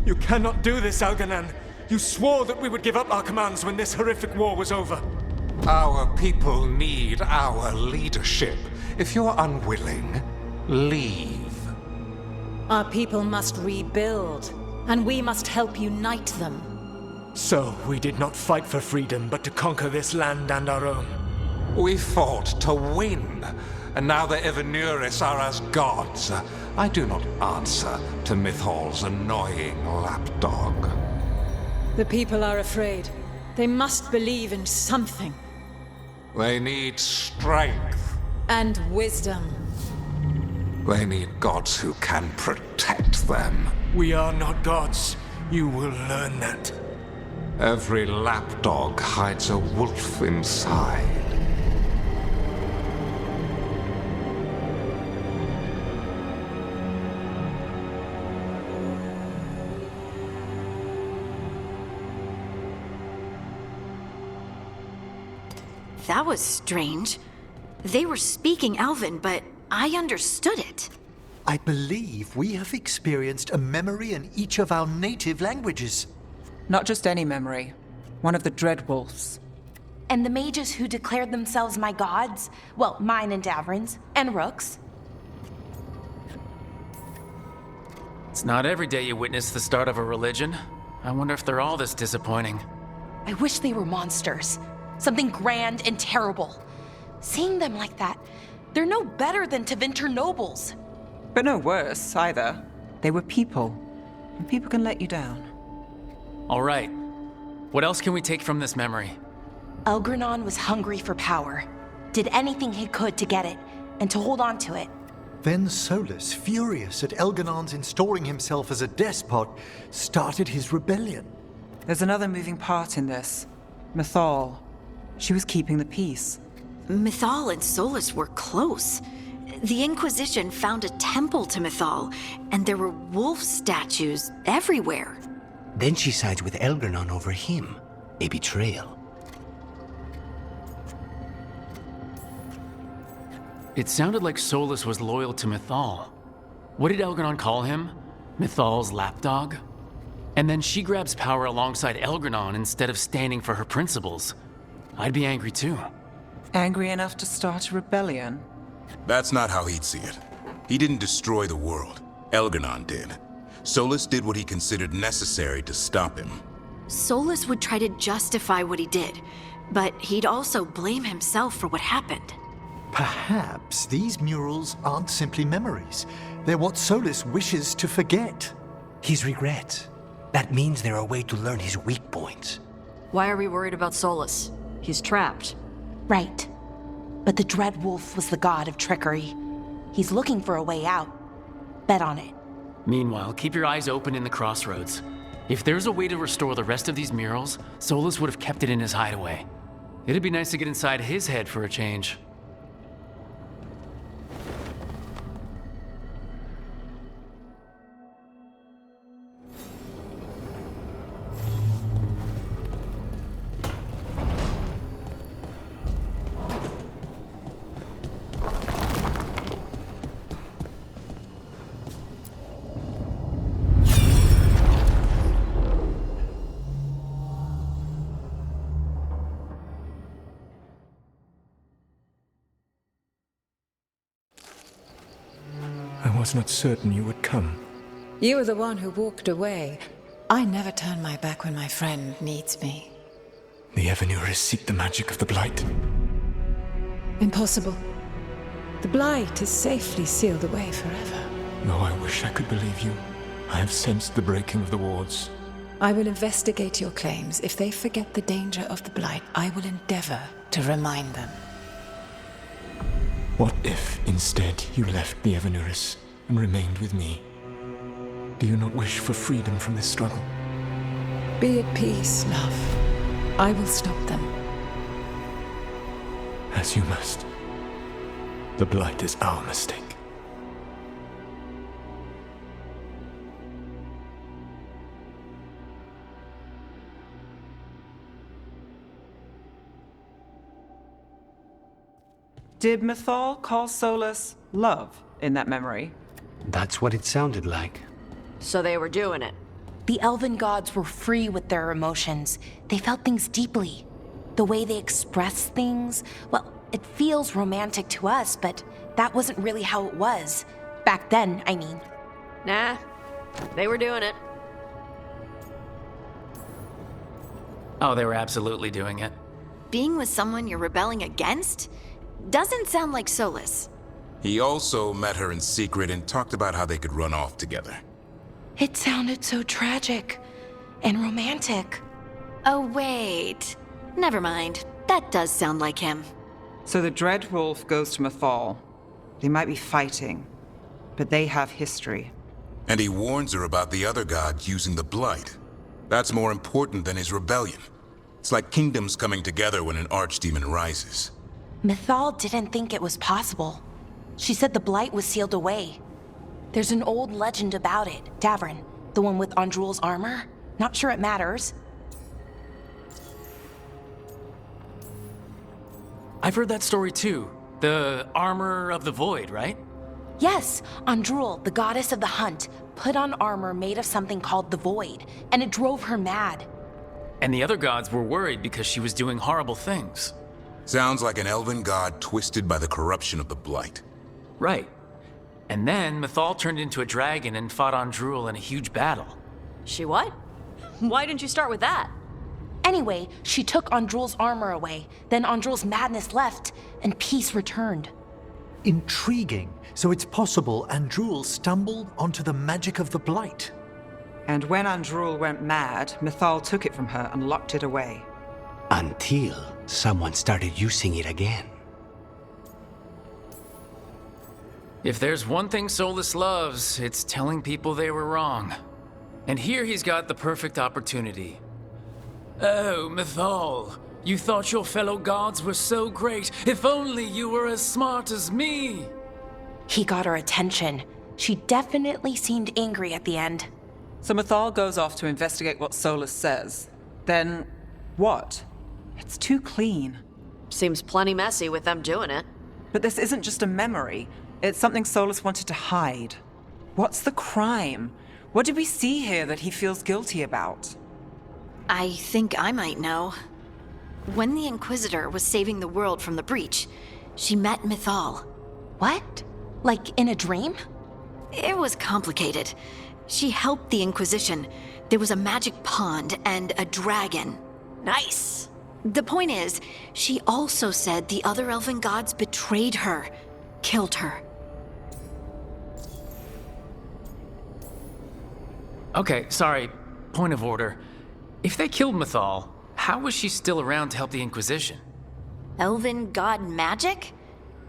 You cannot do this, Algernon. You swore that we would give up our commands when this horrific war was over. Our people need our leadership. If you're unwilling, leave. Our people must rebuild, and we must help unite them. So, we did not fight for freedom, but to conquer this land and our own. We fought to win, and now the Evenuris are as gods. I do not answer to Mythal's annoying lapdog. The people are afraid. They must believe in something. They need strength. And wisdom. They need gods who can protect them. We are not gods. You will learn that. Every lapdog hides a wolf inside. That was strange. They were speaking Elven, but I understood it. I believe we have experienced a memory in each of our native languages. Not just any memory. One of the Dreadwolves. And the mages who declared themselves my gods? Well, mine and Davrin's, and Rook's. It's not every day you witness the start of a religion. I wonder if they're all this disappointing. I wish they were monsters. Something grand and terrible. Seeing them like that, they're no better than Tevinter nobles. But no worse, either. They were people. And people can let you down. All right. What else can we take from this memory? Elgranon was hungry for power. Did anything he could to get it, and to hold on to it. Then Solus, furious at Elganon's installing himself as a despot, started his rebellion. There's another moving part in this. Mythal. She was keeping the peace. Mythal and Solus were close. The Inquisition found a temple to Mythal, and there were wolf statues everywhere. Then she sides with Elgranon over him. A betrayal. It sounded like Solus was loyal to Mythal. What did Elgranon call him? Mythal's lapdog? And then she grabs power alongside Elgranon instead of standing for her principles. I'd be angry too. Angry enough to start a rebellion? That's not how he'd see it. He didn't destroy the world. Elgranon did. Solus did what he considered necessary to stop him. Solus would try to justify what he did, but he'd also blame himself for what happened. Perhaps these murals aren't simply memories. They're what Solus wishes to forget. His regret. That means they're a way to learn his weak points. Why are we worried about Solus? He's trapped. Right. But the Dreadwolf was the god of trickery. He's looking for a way out. Bet on it. Meanwhile, keep your eyes open in the crossroads. If there's a way to restore the rest of these murals, Solus would have kept it in his hideaway. It'd be nice to get inside his head for a change. I was not certain you would come. You were the one who walked away. I never turn my back when my friend needs me. The Evenuris seek the magic of the Blight. Impossible. The Blight is safely sealed away forever. Oh, I wish I could believe you. I have sensed the breaking of the wards. I will investigate your claims. If they forget the danger of the Blight, I will endeavor to remind them. What if, instead, you left the Evenuris and remained with me? Do you not wish for freedom from this struggle? Be at peace, love. I will stop them. As you must. The Blight is our mistake. Did Mythal call Solus love in that memory? That's what it sounded like. So they were doing it. The elven gods were free with their emotions. They felt things deeply. The way they expressed things, well, it feels romantic to us, but that wasn't really how it was. Back then, I mean. Nah, they were doing it. Oh, they were absolutely doing it. Being with someone you're rebelling against doesn't sound like Solus. He also met her in secret and talked about how they could run off together. It sounded so tragic and romantic. Oh, wait. Never mind. That does sound like him. So the Dread Wolf goes to Mythal. They might be fighting, but they have history. And he warns her about the other gods using the Blight. That's more important than his rebellion. It's like kingdoms coming together when an archdemon rises. Mythal didn't think it was possible. She said the Blight was sealed away. There's an old legend about it. Davrin, the one with Andrul's armor. Not sure it matters. I've heard that story too. The armor of the void, right? Yes, Andrul, the goddess of the hunt, put on armor made of something called the void, and it drove her mad. And the other gods were worried because she was doing horrible things. Sounds like an elven god twisted by the corruption of the Blight. Right. And then Mythal turned into a dragon and fought Andrul in a huge battle. She what? Why didn't you start with that? Anyway, she took Andrul's armor away, then Andrul's madness left, and peace returned. Intriguing. So it's possible Andrul stumbled onto the magic of the Blight. And when Andrul went mad, Mythal took it from her and locked it away. Until someone started using it again. If there's one thing Solus loves, it's telling people they were wrong. And here he's got the perfect opportunity. Oh, Mythal, you thought your fellow gods were so great. If only you were as smart as me. He got her attention. She definitely seemed angry at the end. So Mythal goes off to investigate what Solus says. Then, what? It's too clean. Seems plenty messy with them doing it. But this isn't just a memory. It's something Solus wanted to hide. What's the crime? What did we see here that he feels guilty about? I think I might know. When the Inquisitor was saving the world from the breach, she met Mythal. What? Like in a dream? It was complicated. She helped the Inquisition. There was a magic pond and a dragon. Nice. The point is, she also said the other elven gods betrayed her, killed her. Okay, sorry. Point of order. If they killed Mythal, how was she still around to help the Inquisition? Elven god magic?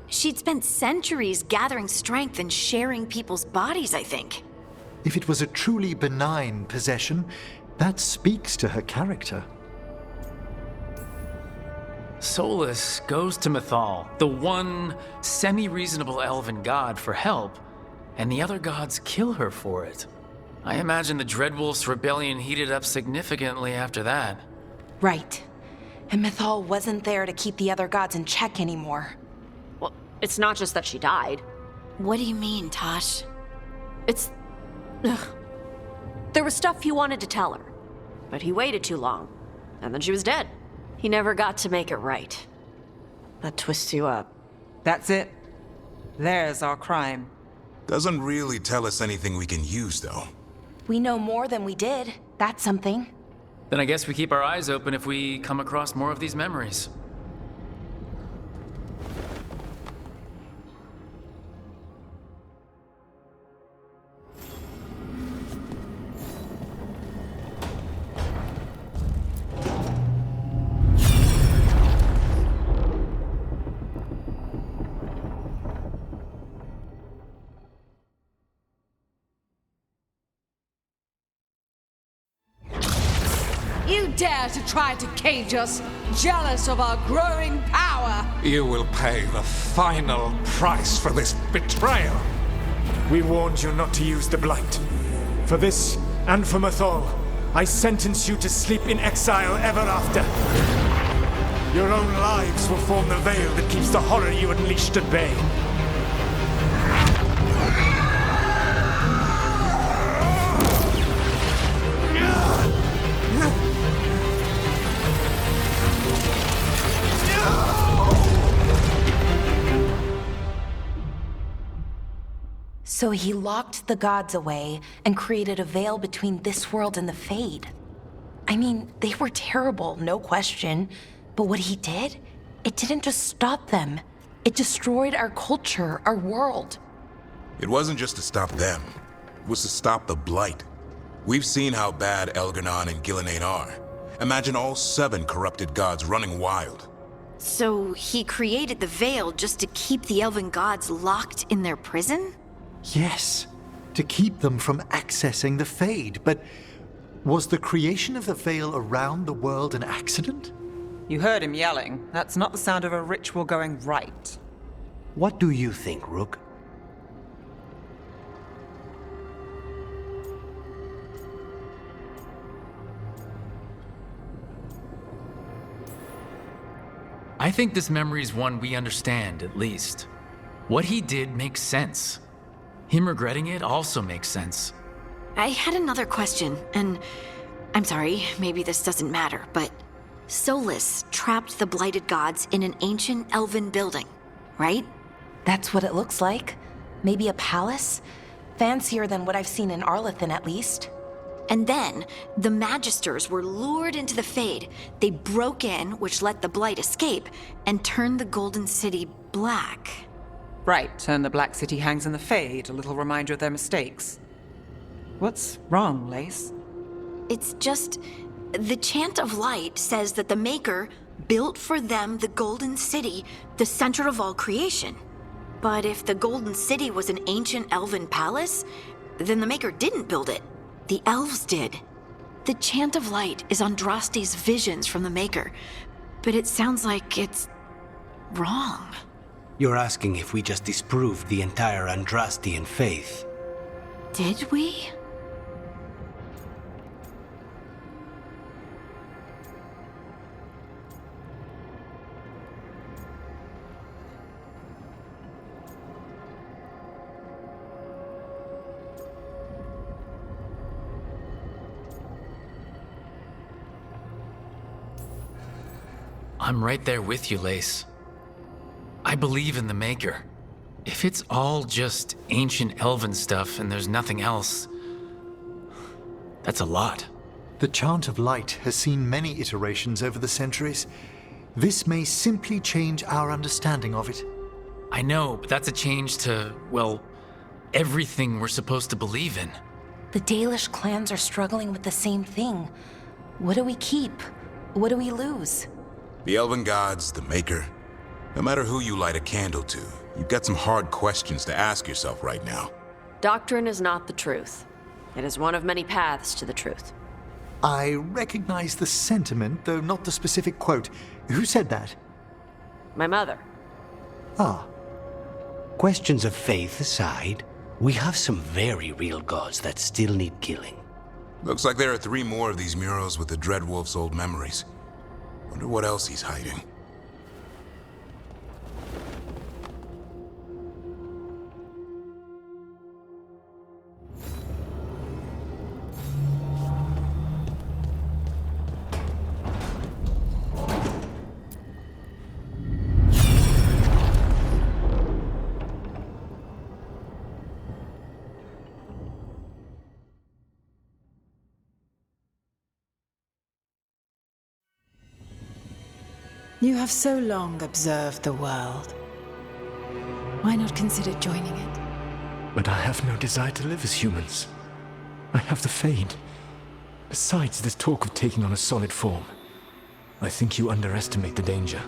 She'd spent centuries gathering strength and sharing people's bodies, I think. If it was a truly benign possession, that speaks to her character. Solus goes to Mythal, the one semi-reasonable elven god, for help, and the other gods kill her for it. I imagine the Dreadwolf's rebellion heated up significantly after that. Right. And Mythal wasn't there to keep the other gods in check anymore. Well, it's not just that she died. What do you mean, Tosh? It's... Ugh. There was stuff he wanted to tell her, but he waited too long, and then she was dead. He never got to make it right. That twists you up. That's it. There's our crime. Doesn't really tell us anything we can use, though. We know more than we did. That's something. Then I guess we keep our eyes open if we come across more of these memories. You dare to try to cage us, jealous of our growing power! You will pay the final price for this betrayal. We warned you not to use the Blight. For this, and for Mythal, I sentence you to sleep in exile ever after. Your own lives will form the veil that keeps the horror you unleashed at bay. So he locked the gods away and created a veil between this world and the Fade. I mean, they were terrible, no question. But what he did, it didn't just stop them. It destroyed our culture, our world. It wasn't just to stop them. It was to stop the Blight. We've seen how bad Elganon and Gillenane are. Imagine all 7 corrupted gods running wild. So he created the Veil just to keep the elven gods locked in their prison? Yes, to keep them from accessing the Fade. But was the creation of the Veil around the world an accident? You heard him yelling. That's not the sound of a ritual going right. What do you think, Rook? I think this memory is one we understand, at least. What he did makes sense. Him regretting it also makes sense. I had another question, and I'm sorry, maybe this doesn't matter, but Solus trapped the blighted gods in an ancient elven building, right? That's what it looks like. Maybe a palace? Fancier than what I've seen in Arlethan, at least. And then, the Magisters were lured into the Fade. They broke in, which let the Blight escape, and turned the Golden City black. Right, and the Black City hangs in the Fade, a little reminder of their mistakes. What's wrong, Lace? It's just, the Chant of Light says that the Maker built for them the Golden City, the center of all creation. But if the Golden City was an ancient elven palace, then the Maker didn't build it. The elves did. The Chant of Light is Andraste's visions from the Maker, but it sounds like it's wrong. You're asking if we just disproved the entire Andrastian faith. Did we? I'm right there with you, Lace. I believe in the Maker. If it's all just ancient elven stuff and there's nothing else, that's a lot. The Chant of Light has seen many iterations over the centuries. This may simply change our understanding of it. I know, but that's a change to, well, everything we're supposed to believe in. The Dalish clans are struggling with the same thing. What do we keep? What do we lose? The elven gods, the Maker. No matter who you light a candle to, you've got some hard questions to ask yourself right now. Doctrine is not the truth. It is one of many paths to the truth. I recognize the sentiment, though not the specific quote. Who said that? My mother. Ah. Questions of faith aside, we have some very real gods that still need killing. Looks like there are 3 more of these murals with the Dreadwolf's old memories. Wonder what else he's hiding. You have so long observed the world. Why not consider joining it? But I have no desire to live as humans. I have the Fade. Besides, this talk of taking on a solid form. I think you underestimate the danger.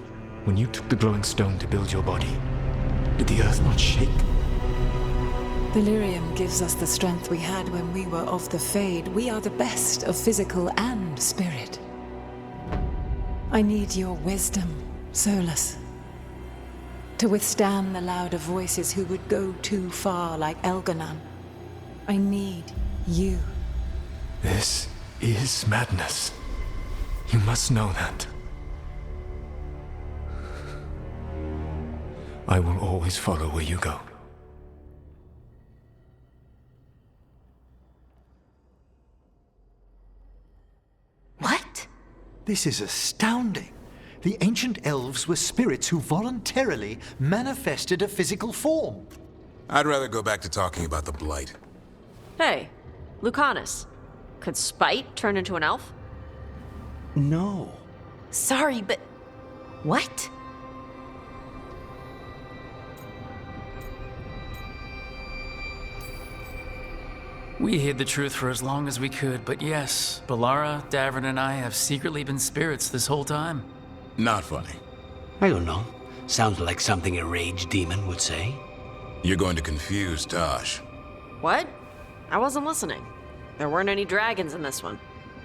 When you took the glowing stone to build your body, did the earth not shake? Delirium gives us the strength we had when we were of the Fade. We are the best of physical and spirit. I need your wisdom, Solus, to withstand the louder voices who would go too far like Elganon. I need you. This is madness. You must know that. I will always follow where you go. What? This is astounding. The ancient elves were spirits who voluntarily manifested a physical form. I'd rather go back to talking about the Blight. Hey, Lucanus. Could Spite turn into an elf? No. Sorry, but what? We hid the truth for as long as we could, but yes, Balara, Davern, and I have secretly been spirits this whole time. Not funny. I don't know. Sounds like something a rage demon would say. You're going to confuse Tosh. What? I wasn't listening. There weren't any dragons in this one.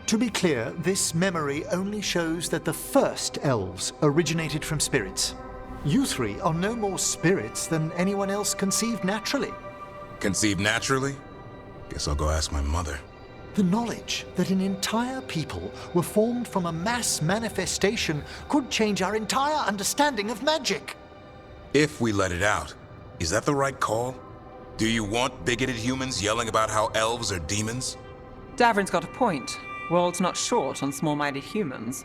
To be clear, this memory only shows that the first elves originated from spirits. You three are no more spirits than anyone else conceived naturally. Conceived naturally? Guess I'll go ask my mother. The knowledge that an entire people were formed from a mass manifestation could change our entire understanding of magic. If we let it out, is that the right call? Do you want bigoted humans yelling about how elves are demons? Davern's got a point. World's not short on small-minded humans.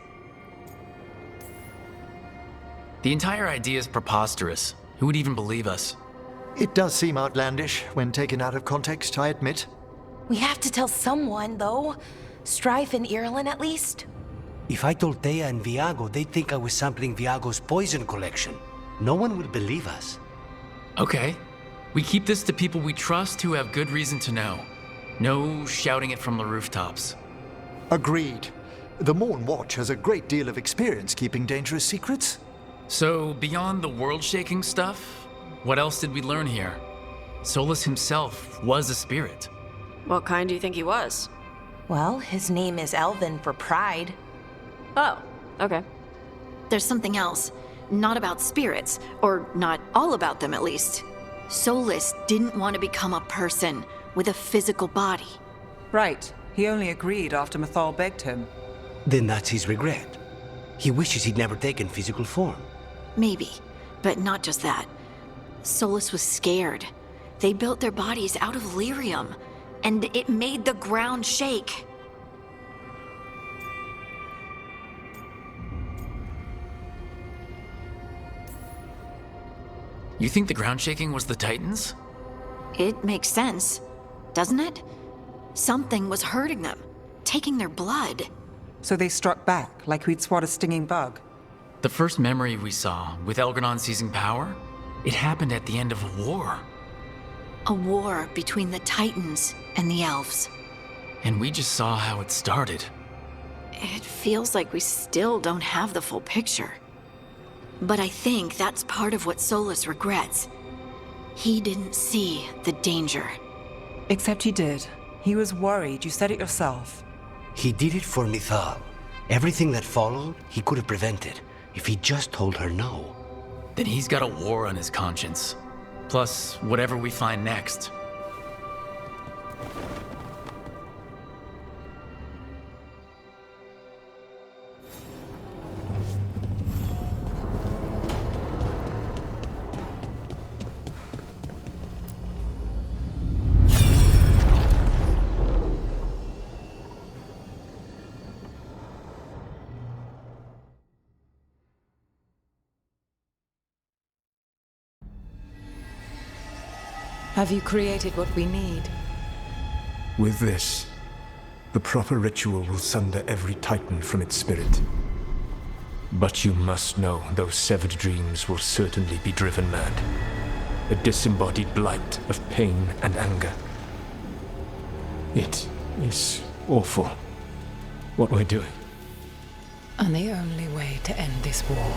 The entire idea is preposterous. Who would even believe us? It does seem outlandish when taken out of context, I admit. We have to tell someone, though. Strife and Irulan, at least. If I told Thea and Viago, they'd think I was sampling Viago's poison collection. No one would believe us. Okay. We keep this to people we trust who have good reason to know. No shouting it from the rooftops. Agreed. The Morn Watch has a great deal of experience keeping dangerous secrets. So, beyond the world-shaking stuff, what else did we learn here? Solus himself was a spirit. What kind do you think he was? Well, his name is Elven for pride. Oh, okay. There's something else. Not about spirits, or not all about them at least. Solus didn't want to become a person with a physical body. Right. He only agreed after Mythal begged him. Then that's his regret. He wishes he'd never taken physical form. Maybe, but not just that. Solus was scared. They built their bodies out of lyrium, and it made the ground shake. You think the ground shaking was the Titans? It makes sense, doesn't it? Something was hurting them, taking their blood. So they struck back, like we'd swat a stinging bug. The first memory we saw, with Elgranon seizing power, it happened at the end of a war. A war between the Titans and the elves. And we just saw how it started. It feels like we still don't have the full picture. But I think that's part of what Solus regrets. He didn't see the danger. Except he did. He was worried, you said it yourself. He did it for Mythal. Everything that followed, he could have prevented, if he just told her no. Then he's got a war on his conscience. Plus, whatever we find next. Have you created what we need? With this, the proper ritual will sunder every Titan from its spirit. But you must know those severed dreams will certainly be driven mad. A disembodied blight of pain and anger. It is awful what we're doing. And the only way to end this war.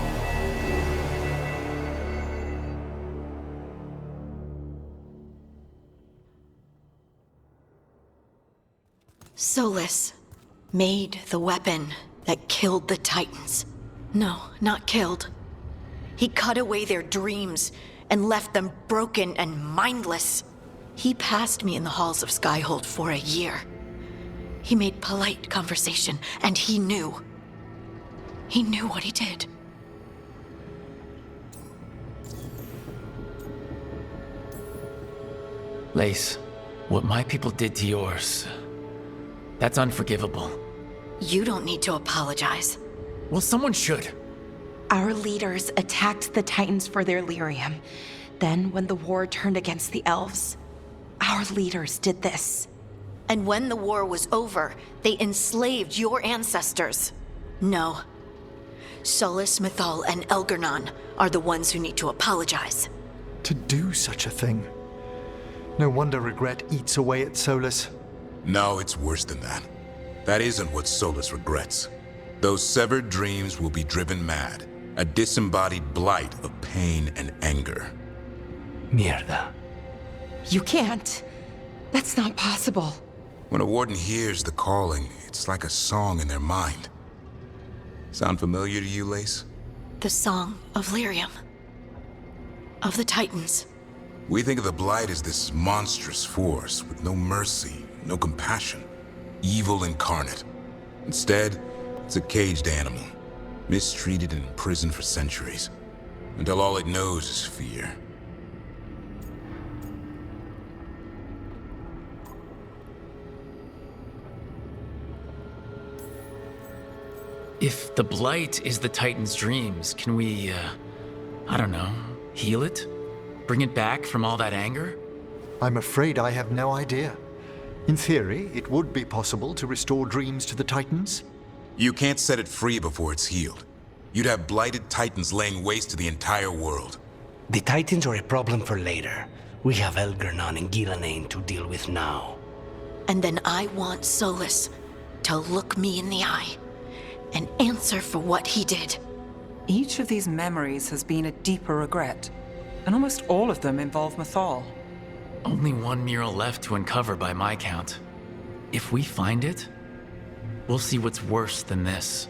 Solus made the weapon that killed the Titans. No, not killed. He cut away their dreams and left them broken and mindless. He passed me in the halls of Skyhold for a year. He made polite conversation, and he knew. He knew what he did. Lace, what my people did to yours, that's unforgivable. You don't need to apologize. Well, someone should. Our leaders attacked the Titans for their lyrium. Then, when the war turned against the elves, our leaders did this. And when the war was over, they enslaved your ancestors. No. Solus, Mythal, and Elgernon are the ones who need to apologize. To do such a thing. No wonder regret eats away at Solus. No, it's worse than that. That isn't what Solus regrets. Those severed dreams will be driven mad. A disembodied blight of pain and anger. Mierda. You can't. That's not possible. When a warden hears the calling, it's like a song in their mind. Sound familiar to you, Lace? The song of Lyrium. Of the Titans. We think of the Blight as this monstrous force with no mercy, no compassion. Evil incarnate. Instead, it's a caged animal. Mistreated and imprisoned for centuries. Until all it knows is fear. If the Blight is the Titan's dreams, can we, I don't know, heal it? Bring it back from all that anger? I'm afraid I have no idea. In theory, it would be possible to restore dreams to the Titans. You can't set it free before it's healed. You'd have blighted Titans laying waste to the entire world. The Titans are a problem for later. We have Elgernon and Ghilanane to deal with now. And then I want Solus to look me in the eye and answer for what he did. Each of these memories has been a deeper regret, and almost all of them involve Mythal. Only one mural left to uncover by my count. If we find it, we'll see what's worse than this.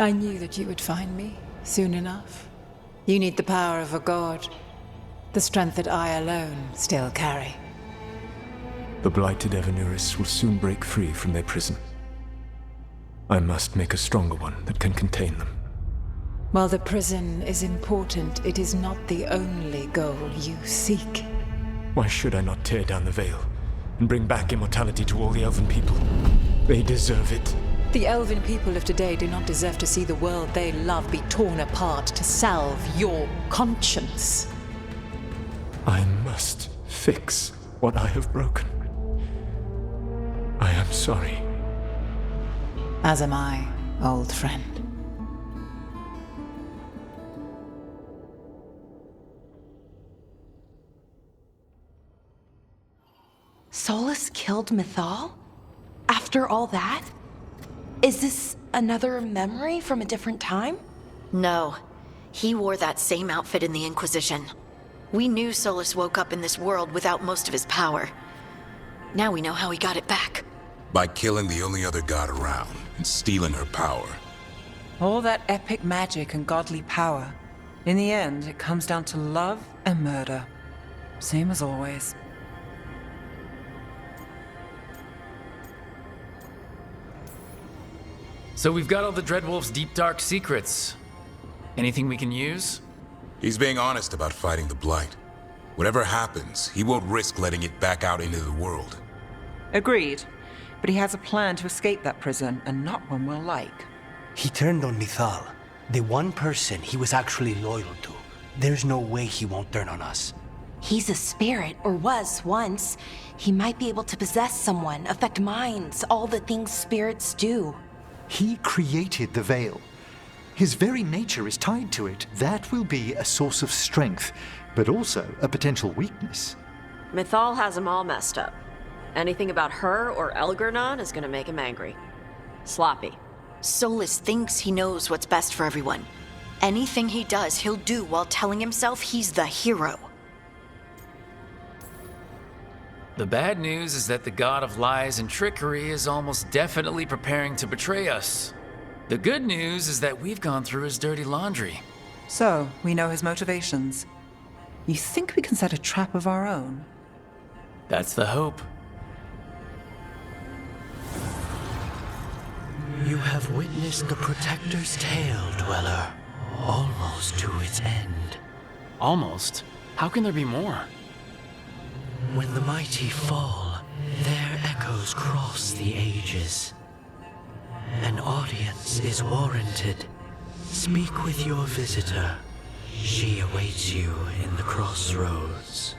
I knew that you would find me soon enough. You need the power of a god, the strength that I alone still carry. The blighted Evanuris will soon break free from their prison. I must make a stronger one that can contain them. While the prison is important, it is not the only goal you seek. Why should I not tear down the veil and bring back immortality to all the Elven people? They deserve it. The Elven people of today do not deserve to see the world they love be torn apart to salve your conscience. I must fix what I have broken. I am sorry. As am I, old friend. Solus killed Mythal? After all that? Is this another memory from a different time? No. He wore that same outfit in the Inquisition. We knew Solus woke up in this world without most of his power. Now we know how he got it back. By killing the only other god around and stealing her power. All that epic magic and godly power. In the end, it comes down to love and murder. Same as always. So we've got all the Dreadwolf's deep dark secrets. Anything we can use? He's being honest about fighting the Blight. Whatever happens, he won't risk letting it back out into the world. Agreed. But he has a plan to escape that prison, and not one we'll like. He turned on Mythal, the one person he was actually loyal to. There's no way he won't turn on us. He's a spirit, or was once. He might be able to possess someone, affect minds, all the things spirits do. He created the veil. His very nature is tied to it. That will be a source of strength, but also a potential weakness. Mythal has him all messed up. Anything about her or Elgernon is gonna make him angry. Sloppy. Solus thinks he knows what's best for everyone. Anything he does, he'll do while telling himself he's the hero. The bad news is that the god of lies and trickery is almost definitely preparing to betray us. The good news is that we've gone through his dirty laundry. So, we know his motivations. You think we can set a trap of our own? That's the hope. You have witnessed the Protector's tale, Dweller, almost to its end. Almost? How can there be more? When the mighty fall, their echoes cross the ages. An audience is warranted. Speak with your visitor. She awaits you in the crossroads.